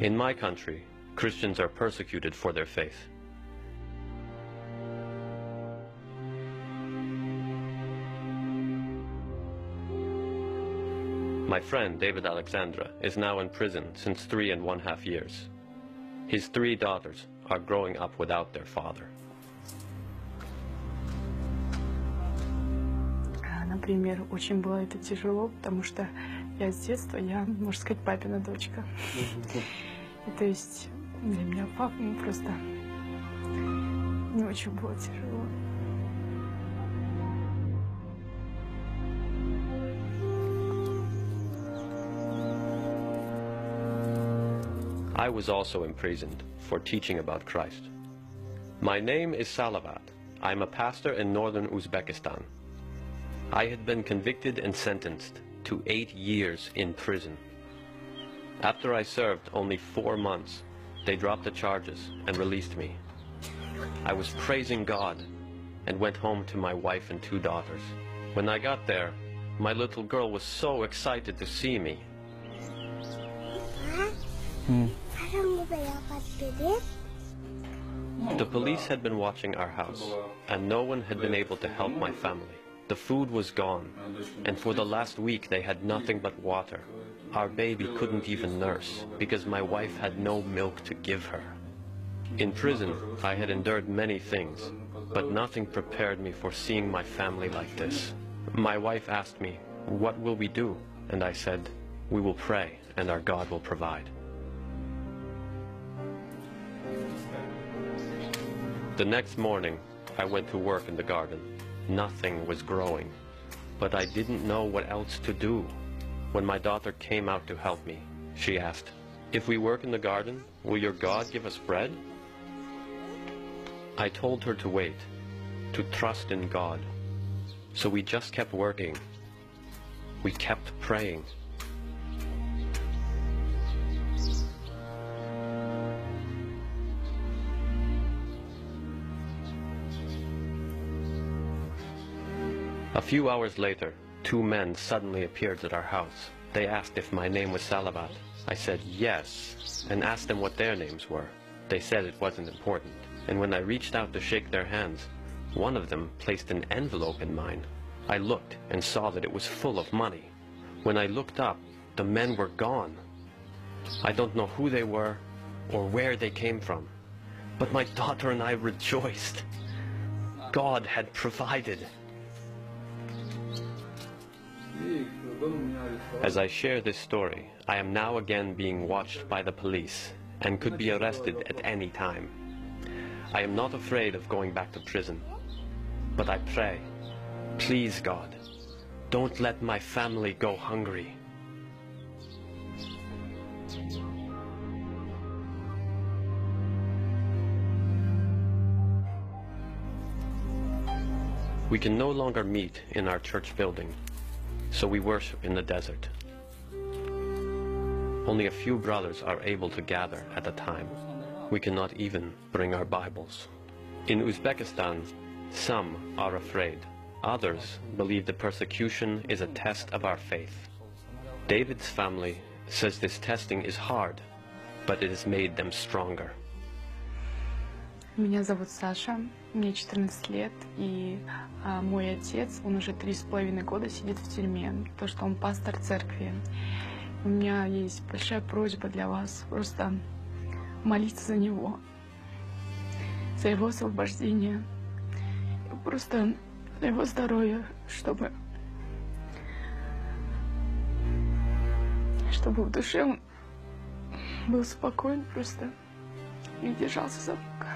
In my country, Christians are persecuted for their faith. My friend, David Alexandra, is now in prison since 3.5 years. His 3 daughters are growing up without their father. Например, очень было это тяжело, потому что я с детства, можно сказать, папина дочка. И, то есть для меня папа просто не очень было тяжело. I was also imprisoned for teaching about Christ. My name is Salavat. I'm a pastor in northern Uzbekistan. I had been convicted and sentenced to 8 years in prison. After I served only 4 months, they dropped the charges and released me. I was praising God and went home to my wife and 2 daughters. When I got there, my little girl was so excited to see me. The police had been watching our house, and no one had been able to help my family. The food was gone, and for the last week they had nothing but water. Our baby couldn't even nurse, because my wife had no milk to give her. In prison, I had endured many things, but nothing prepared me for seeing my family like this. My wife asked me, "What will we do?" And I said, "We will pray, and our God will provide." The next morning, I went to work in the garden. Nothing was growing, but I didn't know what else to do. When my daughter came out to help me, she asked, "If we work in the garden, will your God give us bread?" I told her to wait, to trust in God. So we just kept working. We kept praying. A few hours later, 2 men suddenly appeared at our house. They asked if my name was Salavat. I said yes, and asked them what their names were. They said it wasn't important. And when I reached out to shake their hands, one of them placed an envelope in mine. I looked and saw that it was full of money. When I looked up, the men were gone. I don't know who they were or where they came from, but my daughter and I rejoiced. God had provided. As I share this story, I am now again being watched by the police and could be arrested at any time. I am not afraid of going back to prison, but I pray, please God, don't let my family go hungry. We can no longer meet in our church building, so we worship in the desert. Only a few brothers are able to gather at a time. We cannot even bring our Bibles. In Uzbekistan, some are afraid. Others believe the persecution is a test of our faith. David's family says this testing is hard, but it has made them stronger. Меня зовут Саша, мне 14 лет, и мой отец, он уже 3,5 года сидит в тюрьме, то что он пастор церкви. У меня есть большая просьба для вас, просто молиться за него, за его освобождение, просто за его здоровье, чтобы в душе он был спокоен просто и держался за Бога.